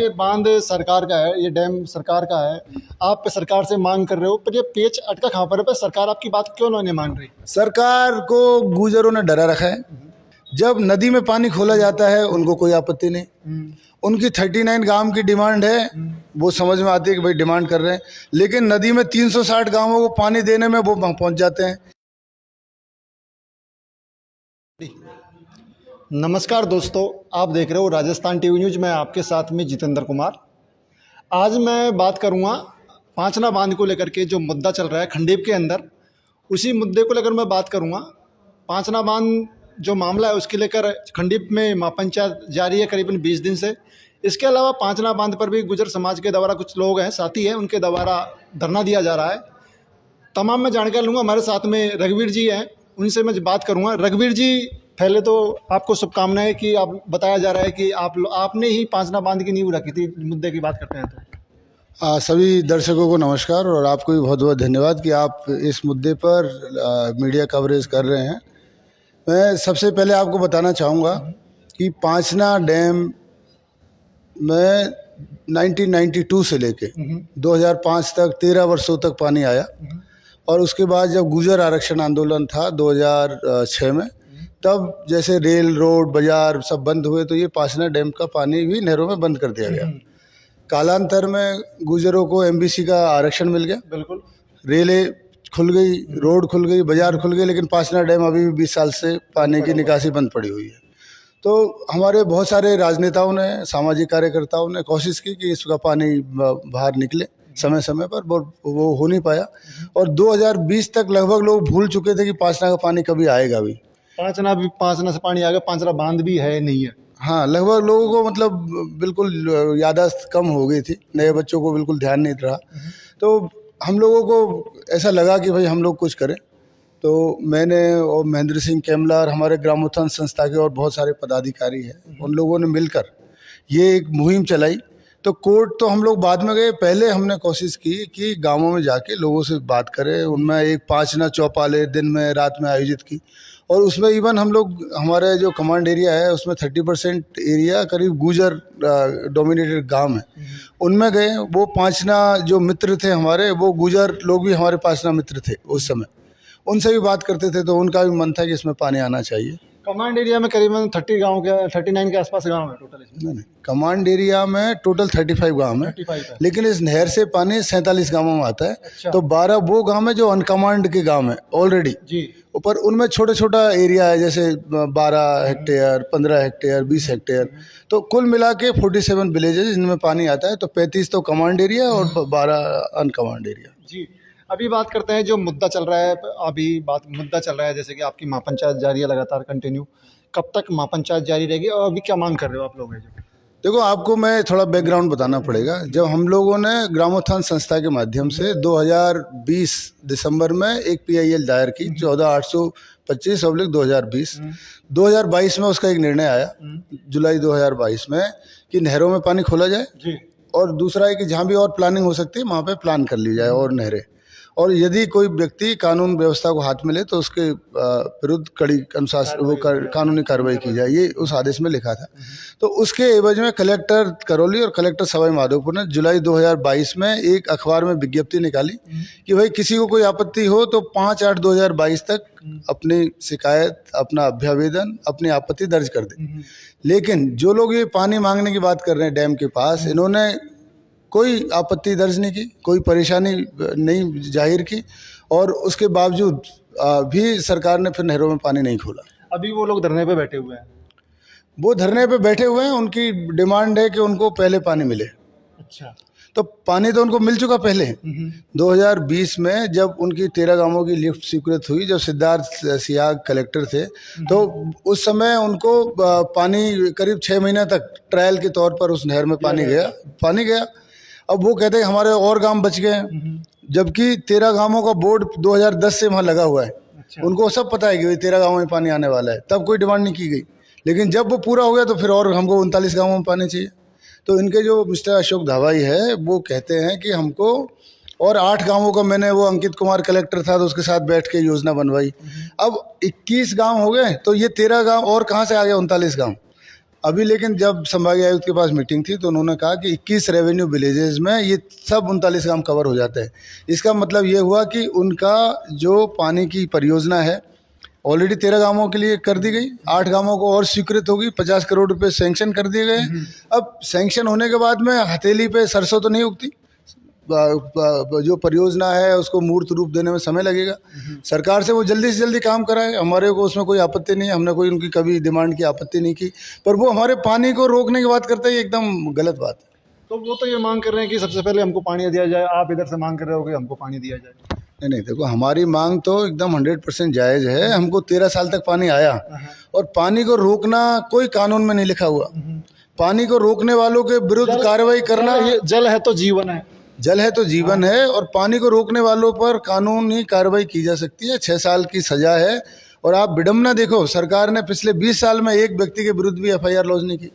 ये बांध सरकार का है, ये डैम सरकार का है, आप सरकार से मांग कर रहे हो, पर ये पेच अटका कहाँ पर है? पर सरकार आपकी बात क्यों नहीं मान रही? सरकार को गुजरों ने डरा रखा है। जब नदी में पानी खोला जाता है उनको कोई आपत्ति नहीं। उनकी 39 गांव की डिमांड है, वो समझ में आती है कि भाई डिमांड कर रहे हैं, लेकिन नदी में 360 गांवों को पानी देने में वो पहुंच जाते हैं। नमस्कार दोस्तों, आप देख रहे हो राजस्थान टीवी न्यूज़। मैं आपके साथ में जितेंद्र कुमार। आज मैं बात करूंगा पांचना बांध को लेकर के, जो मुद्दा चल रहा है खंडीप के अंदर, उसी मुद्दे को लेकर मैं बात करूंगा। पांचना बांध जो मामला है उसके लेकर खंडीप में महापंचायत जारी है करीबन 20 दिन से। इसके अलावा पांचना बांध पर भी गुर्जर समाज के द्वारा कुछ लोग हैं, साथी हैं, उनके द्वारा धरना दिया जा रहा है। तमाम मैं जानकारी लूँगा। हमारे साथ में रघुवीर जी हैं, उनसे मैं बात करूँगा। रघुवीर जी, पहले तो आपको शुभकामनाएं कि आप बताया जा रहा है कि आपने ही पांचना बांध की नींव रखी थी। मुद्दे की बात करते हैं तो सभी दर्शकों को नमस्कार और आपको भी बहुत बहुत धन्यवाद कि आप इस मुद्दे पर मीडिया कवरेज कर रहे हैं। मैं सबसे पहले आपको बताना चाहूँगा कि पांचना डैम में 1992 से लेके 2005 तक 13 वर्षों तक पानी आया, और उसके बाद जब गुर्जर आरक्षण आंदोलन था 2006 में, तब जैसे रेल, रोड, बाजार सब बंद हुए तो ये पांचना डैम का पानी भी नहरों में बंद कर दिया गया। कालांतर में गुर्जरों को एमबीसी का आरक्षण मिल गया, बिल्कुल, रेलें खुल गई, रोड खुल गई, बाजार खुल गए, लेकिन पांचना डैम अभी भी 20 साल से पानी की निकासी बंद पड़ी हुई है। तो हमारे बहुत सारे राजनेताओं ने, सामाजिक कार्यकर्ताओं ने कोशिश की कि इसका पानी बाहर निकले समय समय पर, वो हो नहीं पाया। और 2020 तक लगभग लोग भूल चुके थे कि पांचना का पानी कभी आएगा भी। पांचना से पानी आ गया, पांचना बांध भी है नहीं है। हाँ, लगभग लोगों को मतलब बिल्कुल याददाश्त कम हो गई थी, नए बच्चों को बिल्कुल ध्यान नहीं रहा। तो हम लोगों को ऐसा लगा कि भाई हम लोग कुछ करें। तो मैंने और महेंद्र सिंह कैमलार, हमारे ग्रामोत्थान संस्था के और बहुत सारे पदाधिकारी हैं, उन लोगों ने मिलकर ये एक मुहिम चलाई। तो कोर्ट तो हम लोग बाद में गए, पहले हमने कोशिश की कि गांवों में जाके लोगों से बात करें। उनमें एक पांचना चौपाले दिन में रात में आयोजित की, और उसमें इवन हम लोग, हमारे जो कमांड एरिया है उसमें 30% एरिया करीब गुर्जर डोमिनेटेड गांव है, उनमें गए। वो पांचना जो मित्र थे हमारे, वो गुर्जर लोग भी हमारे पांचना मित्र थे उस समय, उनसे भी बात करते थे। तो उनका भी मन था कि इसमें पानी आना चाहिए। कमांड एरिया में करीबन 39 के आसपास गांव है टोटल इसमें। नहीं, कमांड एरिया में टोटल 35 गांव है, 35 है। लेकिन इस नहर से पानी 47 गांवों में आता है। अच्छा। तो 12 वो गांव है जो अनकमांड के गांव है ऑलरेडी जी। ऊपर, उनमें छोटा छोटा एरिया है, जैसे 12 हेक्टेयर, 15 हेक्टेयर, 20 हेक्टेयर। तो कुल मिला के 47 विलेजेस जिनमें पानी आता है। तो 35 तो कमांड एरिया और 12 अनकमांड एरिया। जी, अभी बात करते हैं जो मुद्दा चल रहा है। मुद्दा चल रहा है जैसे कि आपकी महापंचायत जारी है लगातार कंटिन्यू। कब तक महापंचायत जारी रहेगी और अभी क्या मांग कर रहे हो आप लोग? देखो, आपको मैं थोड़ा बैकग्राउंड बताना पड़ेगा। जब हम लोगों ने ग्रामोत्थान संस्था के माध्यम से 2020 दिसंबर में एक PIL दायर की 14/825/2020, 2022 में उसका एक निर्णय आया जुलाई 2022 में कि नहरों में पानी खोला जाए जी। और दूसरा है कि जहाँ भी और प्लानिंग हो सकती है वहाँ पे प्लान कर ली जाए और नहरें, और यदि कोई व्यक्ति कानून व्यवस्था को हाथ में ले तो उसके विरुद्ध कड़ी कानूनी कार्रवाई की जाए, ये उस आदेश में लिखा था। तो उसके एवज में कलेक्टर करौली और कलेक्टर सवाई माधोपुर ने जुलाई 2022 में एक अखबार में विज्ञप्ति निकाली कि भाई किसी को कोई आपत्ति हो तो 5/8/2022 तक अपनी शिकायत, अपना अभ्यावेदन, अपनी आपत्ति दर्ज कर दे। लेकिन जो लोग ये पानी मांगने की बात कर रहे हैं डैम के पास, इन्होंने कोई आपत्ति दर्ज नहीं की, कोई परेशानी नहीं जाहिर की, और उसके बावजूद भी सरकार ने फिर नहरों में पानी नहीं खोला। अभी वो लोग धरने पे बैठे हुए हैं। वो धरने पे बैठे हुए हैं, उनकी डिमांड है कि उनको पहले पानी मिले। अच्छा। तो पानी तो उनको मिल चुका पहले। 2020 में जब उनकी 13 गांवों की लिफ्ट स्वीकृत हुई, जब सिद्धार्थ सियाग कलेक्टर थे, तो उस समय उनको पानी करीब 6 महीने तक ट्रायल के तौर पर उस नहर में पानी गया। अब वो कहते हैं हमारे और गांव बच गए हैं, जबकि 13 गांवों का बोर्ड 2010 से वहाँ लगा हुआ है। अच्छा। उनको सब पता है कि 13 गांवों में पानी आने वाला है, तब कोई डिमांड नहीं की गई। लेकिन जब वो पूरा हो गया तो फिर और हमको 39 गांवों में पानी चाहिए। तो इनके जो मिस्टर अशोक धावाई है वो कहते हैं कि हमको और 8 गांवों का, मैंने वो अंकित कुमार कलेक्टर था तो उसके साथ बैठ के योजना बनवाई। अब 21 गांव हो गए, तो ये 13 गांव और कहाँ से आ गया 39 गांव? अभी लेकिन जब संभागीय आयुक्त के पास मीटिंग थी तो उन्होंने कहा कि 21 रेवेन्यू विलेजेस में ये सब 39 गांव कवर हो जाते हैं। इसका मतलब ये हुआ कि उनका जो पानी की परियोजना है ऑलरेडी 13 गांवों के लिए कर दी गई, 8 गांवों को और स्वीकृत होगी, 50 करोड़ रुपए सैंक्शन कर दिए गए। अब सैंक्शन होने के बाद में हथेली पे सरसों तो नहीं उगती, जो परियोजना है उसको मूर्त रूप देने में समय लगेगा। सरकार से वो जल्दी से जल्दी काम कराए, हमारे को उसमें कोई आपत्ति नहीं है, हमने कोई उनकी कभी डिमांड की आपत्ति नहीं की, पर वो हमारे पानी को रोकने की बात करते हैं, एकदम गलत बात है। तो वो तो ये मांग कर रहे हैं कि सबसे पहले हमको पानी दिया जाए, आप इधर से मांग कर रहे हो कि हमको पानी दिया जाए। नहीं, देखो हमारी मांग तो एकदम 100% जायज़ है। हमको 13 साल तक पानी आया और पानी को रोकना कोई कानून में नहीं लिखा हुआ। पानी को रोकने वालों के विरुद्ध कार्रवाई करना, ये जल है तो जीवन है, जल है तो जीवन है, और पानी को रोकने वालों पर कानूनी कार्रवाई की जा सकती है। 6 साल की सजा है। और आप विडम्बना देखो, सरकार ने पिछले 20 साल में एक व्यक्ति के विरुद्ध भी FIR लॉन्च नहीं की।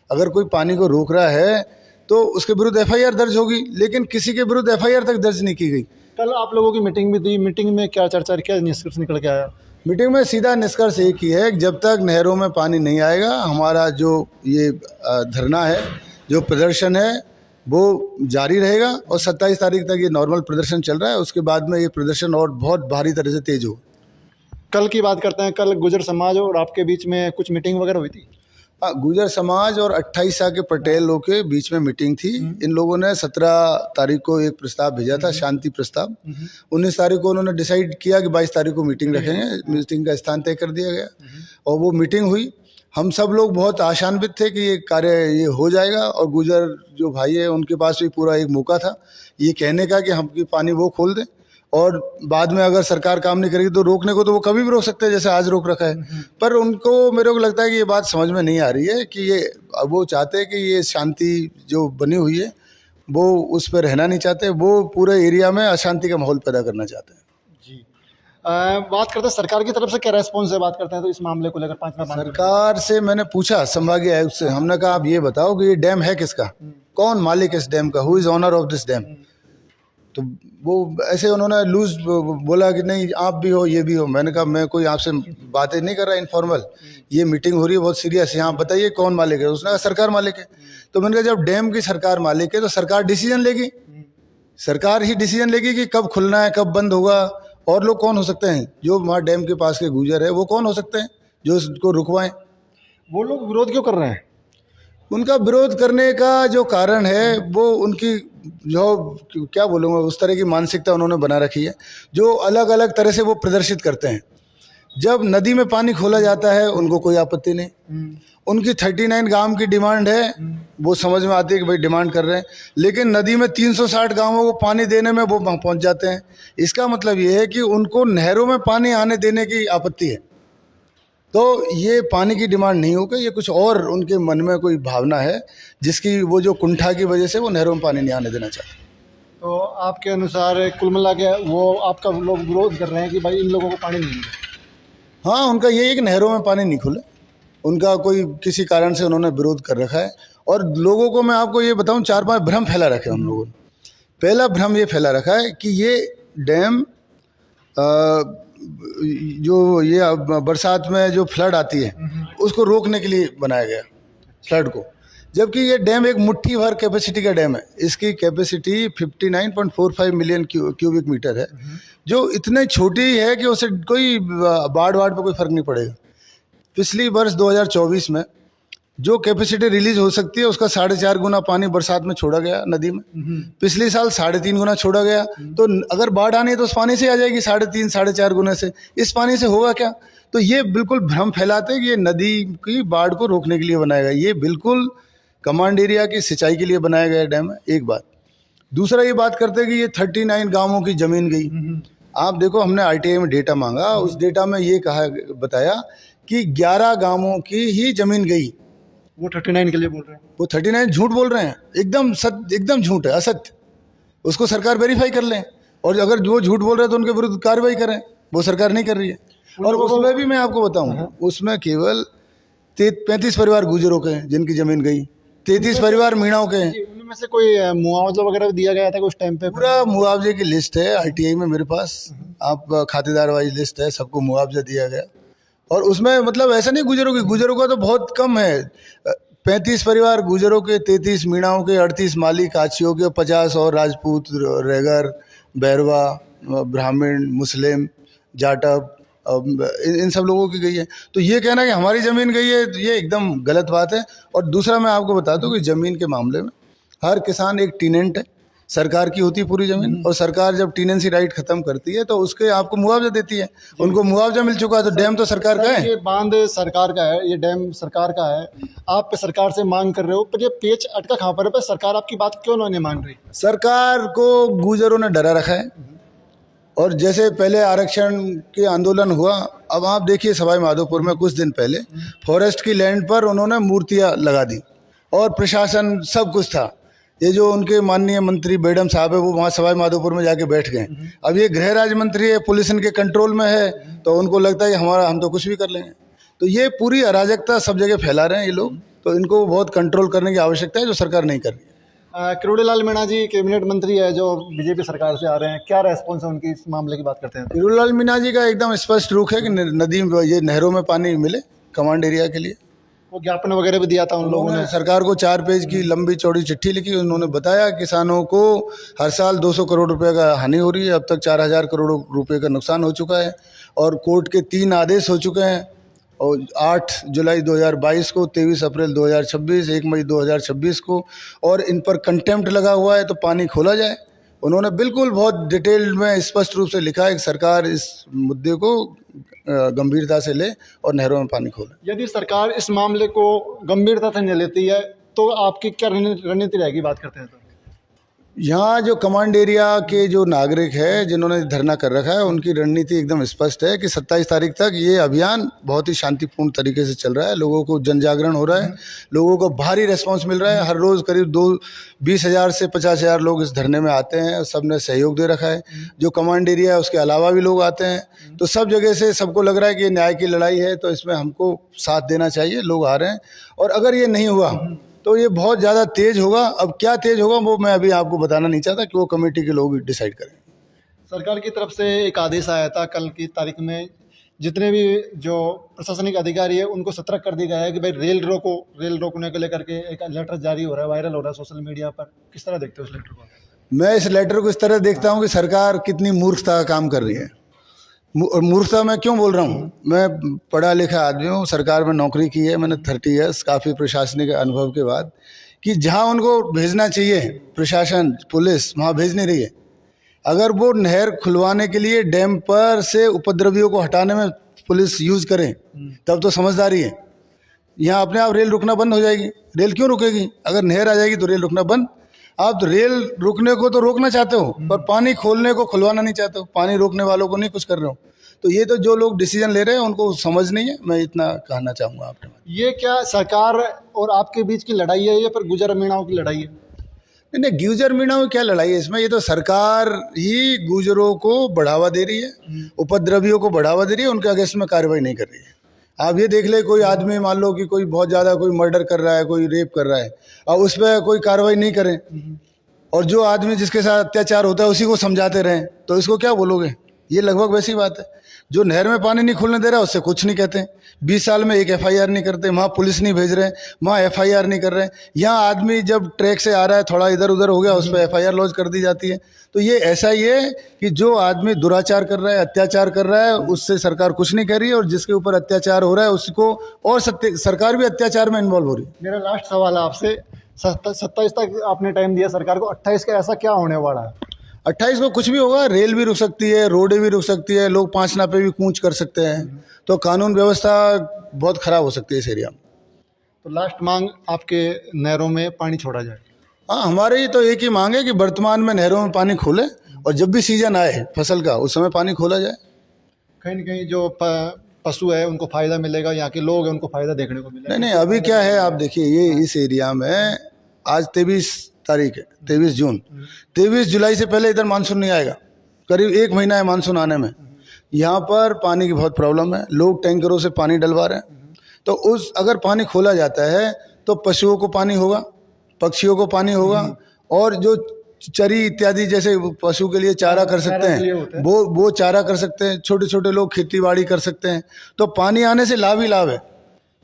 अगर कोई पानी को रोक रहा है तो उसके विरुद्ध FIR दर्ज होगी, लेकिन किसी के विरुद्ध FIR तक दर्ज नहीं की गई। कल आप लोगों की मीटिंग भी थी, मीटिंग में क्या चर्चा, क्या निष्कर्ष निकल के आया? मीटिंग में सीधा निष्कर्ष एक ही है कि जब तक नहरों में पानी नहीं आएगा, हमारा जो ये धरना है, जो प्रदर्शन है, वो जारी रहेगा। और 27 तारीख तक ये नॉर्मल प्रदर्शन चल रहा है, उसके बाद में ये प्रदर्शन और बहुत भारी तरह से तेज हो। कल की बात करते हैं, कल गुजर समाज और आपके बीच में कुछ मीटिंग वगैरह हुई थी? हाँ, गुजर समाज और 28 के पटेल लोग के बीच में मीटिंग थी। इन लोगों ने 17 तारीख को एक प्रस्ताव भेजा था, शांति प्रस्ताव। 19 तारीख को उन्होंने डिसाइड किया कि 22 तारीख को मीटिंग रखेंगे। मीटिंग का स्थान तय कर दिया गया और वो मीटिंग हुई। हम सब लोग बहुत आशान्वित थे कि ये कार्य ये हो जाएगा, और गुजर जो भाई है उनके पास भी पूरा एक मौका था ये कहने का कि हम पानी वो खोल दें, और बाद में अगर सरकार काम नहीं करेगी तो रोकने को तो वो कभी भी रोक सकते हैं, जैसे आज रोक रखा है। पर उनको, मेरे को लगता है कि ये बात समझ में नहीं आ रही है कि ये वो चाहते हैं कि ये शांति जो बनी हुई है वो उस पर रहना नहीं चाहते, वो पूरे एरिया में अशांति का माहौल पैदा करना चाहते हैं। जी, बात करते हैं सरकार की तरफ से क्या रेस्पॉन्स है, बात करते हैं तो इस मामले को लेकर 5वां बांध। सरकार से मैंने पूछा, संभागीय आयुक्त से, हमने कहा आप ये बताओ कि ये डैम है किसका, कौन मालिक है इस डैम का, who is owner of this dam. तो वो ऐसे उन्होंने लूज बोला कि नहीं आप भी हो ये भी हो। मैंने कहा मैं कोई आपसे बातें नहीं कर रहा इनफॉर्मल, ये मीटिंग हो रही है बहुत सीरियस है, यहाँ बताइए कौन मालिक है। उसने कहा सरकार मालिक है। तो मैंने कहा जब डैम की सरकार मालिक है तो सरकार डिसीजन लेगी, सरकार ही डिसीजन लेगी कि कब खुलना है कब बंद होगा। और लोग कौन हो सकते हैं जो वहाँ डैम के पास के गुजर है, वो कौन हो सकते हैं जो उसको रुकवाएं? वो लोग विरोध क्यों कर रहे हैं? उनका विरोध करने का जो कारण है वो उनकी जो, क्या बोलूँगा, उस तरह की मानसिकता उन्होंने बना रखी है जो अलग अलग तरह से वो प्रदर्शित करते हैं। जब नदी में पानी खोला जाता है उनको कोई आपत्ति नहीं, उनकी 39 गांव की डिमांड है, वो समझ में आती है कि भाई डिमांड कर रहे हैं, लेकिन नदी में 360 गांवों को पानी देने में वो पहुंच जाते हैं। इसका मतलब ये है कि उनको नहरों में पानी आने देने की आपत्ति है। तो ये पानी की डिमांड नहीं होकर ये कुछ और उनके मन में कोई भावना है जिसकी वो जो कुंठा की वजह से वो नहरों में पानी नहीं आने देना चाहते। तो आपके अनुसार कुल मिला के वो आपका लोग विरोध कर रहे हैं कि भाई इन लोगों को पानी नहीं मिले? हाँ, उनका ये है कि नहरों में पानी नहीं खुले, उनका कोई किसी कारण से उन्होंने विरोध कर रखा है। और लोगों को मैं आपको ये बताऊं, 4-5 भ्रम फैला रखे हैं उन लोगों ने। पहला भ्रम ये फैला रखा है कि ये डैम जो ये बरसात में जो फ्लड आती है उसको रोकने के लिए बनाया गया, फ्लड को, जबकि ये डैम एक मुट्ठी भर कैपेसिटी का डैम है। इसकी कैपेसिटी 59.45 मिलियन क्यूबिक मीटर है, जो इतनी छोटी है कि उसे कोई बाढ़ पे कोई फर्क नहीं पड़ेगा। पिछली वर्ष 2024 में जो कैपेसिटी रिलीज हो सकती है उसका 4.5 गुना पानी बरसात में छोड़ा गया नदी में। पिछले साल 3.5 गुना छोड़ा गया। तो अगर बाढ़ आनी है तो उस पानी से आ जाएगी 3.5-4.5 गुना से। इस पानी से होगा क्या? तो ये बिल्कुल भ्रम फैलाते हैं कि ये नदी की बाढ़ को रोकने के लिए बनाया गया। ये बिल्कुल कमांड एरिया की सिंचाई के लिए बनाया गया डैम है, एक बात। दूसरा ये बात करते हैं कि ये 39 गाँवों की जमीन गई। आप देखो, हमने RTI में डेटा मांगा, उस डेटा में ये बताया कि 11 गाँवों की ही जमीन गई। वो 39 के लिए बोल रहे हैं? वो 39 झूठ बोल रहे हैं, एकदम झूठ है, असत्य। उसको सरकार वेरीफाई कर लें, और अगर जो झूठ बोल रहे हैं तो उनके विरुद्ध कार्रवाई करें। वो सरकार नहीं कर रही है। और उसमें भी मैं आपको बताऊं, उसमें केवल 35 परिवार गुजरों के हैं जिनकी जमीन गई, 33 परिवार मीणाओं के हैं। उनमें से कोई मुआवजा वगैरह दिया गया था उस टाइम पे? पूरा मुआवजे की लिस्ट है RTI में मेरे पास, आप खातेदार वाइज लिस्ट है, सबको मुआवजा दिया गया। और उसमें मतलब ऐसा नहीं गुजरों का तो बहुत कम है। 35 परिवार गुजरों के, 33 मीणाओं के, 38 माली काछियों के, 50 और राजपूत, रेगर, बैरवा, ब्राह्मण, मुस्लिम, जाटव, इन सब लोगों की गई है। तो ये कहना कि हमारी ज़मीन गई है, ये एकदम गलत बात है। और दूसरा मैं आपको बता दूं कि ज़मीन के मामले में हर किसान एक टीनेंट है, सरकार की होती है पूरी ज़मीन, और सरकार जब टीनेंसी राइट ख़त्म करती है तो उसके आपको मुआवजा देती है। उनको मुआवजा मिल चुका है, तो डैम तो सरकार का है। ये बांध सरकार का है, ये डैम सरकार का है, आप सरकार से मांग कर रहे हो, पर ये पेच अटका कहाँ पर है? पर सरकार आपकी बात क्यों नहीं मान रही? सरकार को गुजरों ने डरा रखा है, और जैसे पहले आरक्षण के आंदोलन हुआ, अब आप देखिए सवाई माधोपुर में कुछ दिन पहले फॉरेस्ट की लैंड पर उन्होंने मूर्तियां लगा दी, और प्रशासन सब कुछ था। ये जो उनके माननीय मंत्री बेडम साहब है, वो वहाँ सवाई माधोपुर में जाके बैठ गए। अब ये गृह राज्य मंत्री है, पुलिस इनके कंट्रोल में है, तो उनको लगता है कि हम तो कुछ भी कर लेंगे। तो ये पूरी अराजकता सब जगह फैला रहे हैं ये लोग, तो इनको बहुत कंट्रोल करने की आवश्यकता है, जो सरकार नहीं कर रही है। किरोड़ी लाल मीणा जी कैबिनेट मंत्री है जो बीजेपी सरकार से आ रहे हैं, क्या रेस्पॉन्स है उनकी इस मामले की बात करते हैं? किरोड़ी लाल मीणा जी का एकदम स्पष्ट रुख है कि नदी ये नहरों में पानी मिले कमांड एरिया के लिए। वो ज्ञापन वगैरह भी दिया था उन लोगों ने, सरकार को 4 पेज की लंबी चौड़ी चिट्ठी लिखी। उन्होंने बताया किसानों को हर साल 200 करोड़ रुपए का हानि हो रही है, अब तक 4000 करोड़ रुपए का नुकसान हो चुका है, और कोर्ट के 3 आदेश हो चुके हैं, और 8 जुलाई 2022 को, 23 अप्रैल 2026, 1 मई 2026 को, और इन पर कंटेम्प्ट लगा हुआ है, तो पानी खोला जाए। उन्होंने बिल्कुल बहुत डिटेल में स्पष्ट रूप से लिखा है कि सरकार इस मुद्दे को गंभीरता से ले और नहरों में पानी खोले। यदि सरकार इस मामले को गंभीरता से नहीं लेती है तो आपकी क्या रणनीति रहेगी? बात करते हैं तो यहाँ जो कमांड एरिया के जो नागरिक है जिन्होंने धरना कर रखा है, उनकी रणनीति एकदम स्पष्ट है कि 27 तारीख तक ये अभियान बहुत ही शांतिपूर्ण तरीके से चल रहा है। लोगों को जन जागरण हो रहा है, लोगों को भारी रिस्पांस मिल रहा है। हर रोज़ करीब 20,000 से 50,000 लोग इस धरने में आते हैं, सब ने सहयोग दे रखा है। जो कमांड एरिया है उसके अलावा भी लोग आते हैं, तो सब जगह से सबको लग रहा है कि ये न्याय की लड़ाई है, तो इसमें हमको साथ देना चाहिए। लोग आ रहे हैं, और अगर ये नहीं हुआ तो ये बहुत ज़्यादा तेज़ होगा। अब क्या तेज़ होगा वो मैं अभी आपको बताना नहीं चाहता, कि वो कमेटी के लोग डिसाइड करें। सरकार की तरफ से एक आदेश आया था कल की तारीख में, जितने भी जो प्रशासनिक अधिकारी है उनको सतर्क कर दिया गया है कि भाई रेल रोकने को लेकर के एक लेटर जारी हो रहा है, वायरल हो रहा है सोशल मीडिया पर। किस तरह देखते हो उस लेटर को? मैं इस लेटर को इस तरह देखता हूँ कि सरकार कितनी मूर्खता का काम कर रही है। मूर्खता मैं क्यों बोल रहा हूँ, मैं पढ़ा लिखा आदमी हूँ, सरकार में नौकरी की है मैंने 30 ईयर्स, काफ़ी प्रशासनिक अनुभव के बाद, कि जहाँ उनको भेजना चाहिए प्रशासन पुलिस वहाँ भेज नहीं रही है। अगर वो नहर खुलवाने के लिए डैम पर से उपद्रवियों को हटाने में पुलिस यूज़ करें तब तो समझदारी है। यहाँ अपने आप रेल रुकना बंद हो जाएगी। रेल क्यों रुकेगी? अगर नहर आ जाएगी तो रेल रुकना बंद। आप तो रेल रुकने को तो रोकना चाहते हो, पर पानी खोलने को खुलवाना नहीं चाहते हो, पानी रोकने वालों को नहीं कुछ कर रहे हो। तो ये तो जो लोग डिसीजन ले रहे हैं उनको समझ नहीं है, मैं इतना कहना चाहूँगा आपने। ये क्या सरकार और आपके बीच की लड़ाई है या फिर गुजर मीणाओं की लड़ाई है? नहीं, गुजर मीणाओं की क्या लड़ाई है इसमें? ये तो सरकार ही गुजरों को बढ़ावा दे रही है, उपद्रवियों को बढ़ावा दे रही है, उनके अगेंस्ट में कार्रवाई नहीं कर रही है। आप ये देख ले, कोई आदमी मान लो कि कोई बहुत ज़्यादा कोई मर्डर कर रहा है, कोई रेप कर रहा है, और उस पर कोई कार्रवाई नहीं करें, और जो आदमी जिसके साथ अत्याचार होता है उसी को समझाते रहें, तो इसको क्या बोलोगे? ये लगभग वैसी बात है। जो नहर में पानी नहीं खुलने दे रहा उससे कुछ नहीं कहते। 20 साल में एक FIR नहीं करते, वहाँ पुलिस नहीं भेज रहे, वहाँ FIR नहीं कर रहे। यहाँ आदमी जब ट्रैक से आ रहा है, थोड़ा इधर उधर हो गया, उस पर FIR लॉन्च कर दी जाती है। तो ये ऐसा ही है कि जो आदमी दुराचार कर रहा है, अत्याचार कर रहा है, उससे सरकार कुछ नहीं कर रही है, और जिसके ऊपर अत्याचार हो रहा है उसको और सरकार भी अत्याचार में इन्वॉल्व हो रही है। मेरा लास्ट सवाल है आपसे, 27 तक आपने टाइम दिया सरकार को, 28 का ऐसा क्या होने वाला है? 28 को कुछ भी होगा, रेल भी रुक सकती है, रोडें भी रुक सकती है, लोग 5 नापे भी कूच कर सकते हैं, तो कानून व्यवस्था बहुत ख़राब हो सकती है इस एरिया में। तो लास्ट मांग आपके नहरों में पानी छोड़ा जाए? हाँ, हमारी तो एक ही मांग है कि वर्तमान में नहरों में पानी खोले, और जब भी सीजन आए फसल का उस समय पानी खोला जाए। कहीं न कहीं जो पशु है उनको फ़ायदा मिलेगा, यहाँ के लोग हैं उनको फ़ायदा देखने को मिलेगा। नहीं, अभी क्या है आप देखिए, ये इस एरिया में आज 23 तारीख है, 23 जून, 23 जुलाई से पहले इधर मानसून नहीं आएगा। करीब 1 महीना है मानसून आने में। यहाँ पर पानी की बहुत प्रॉब्लम है, लोग टैंकरों से पानी डलवा रहे हैं। तो अगर पानी खोला जाता है तो पशुओं को पानी होगा, पक्षियों को पानी होगा, और जो चरी इत्यादि जैसे पशु के लिए चारा कर सकते चारा के लिए होता हैं, है। वो चारा कर सकते हैं। छोटे छोटे लोग खेती बाड़ी कर सकते हैं। तो पानी आने से लाभ ही लाभ है,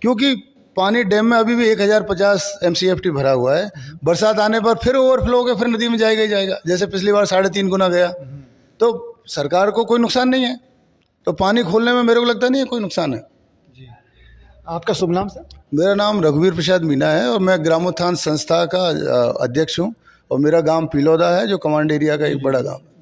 क्योंकि पानी डैम में अभी भी 1050 MCFT भरा हुआ है। बरसात आने पर फिर ओवरफ्लो होकर फिर नदी में जाएगा ही जाएगा, जैसे पिछली बार 3.5 गुना गया। तो सरकार को कोई नुकसान नहीं है, तो पानी खोलने में मेरे को लगता नहीं है कोई नुकसान है। जी, आपका शुभ नाम सर? मेरा नाम रघुवीर प्रसाद मीना है और मैं ग्रामोत्थान संस्था का अध्यक्ष हूँ, और मेरा गांव पिलौदा है जो कमांड एरिया का एक बड़ा गांव है।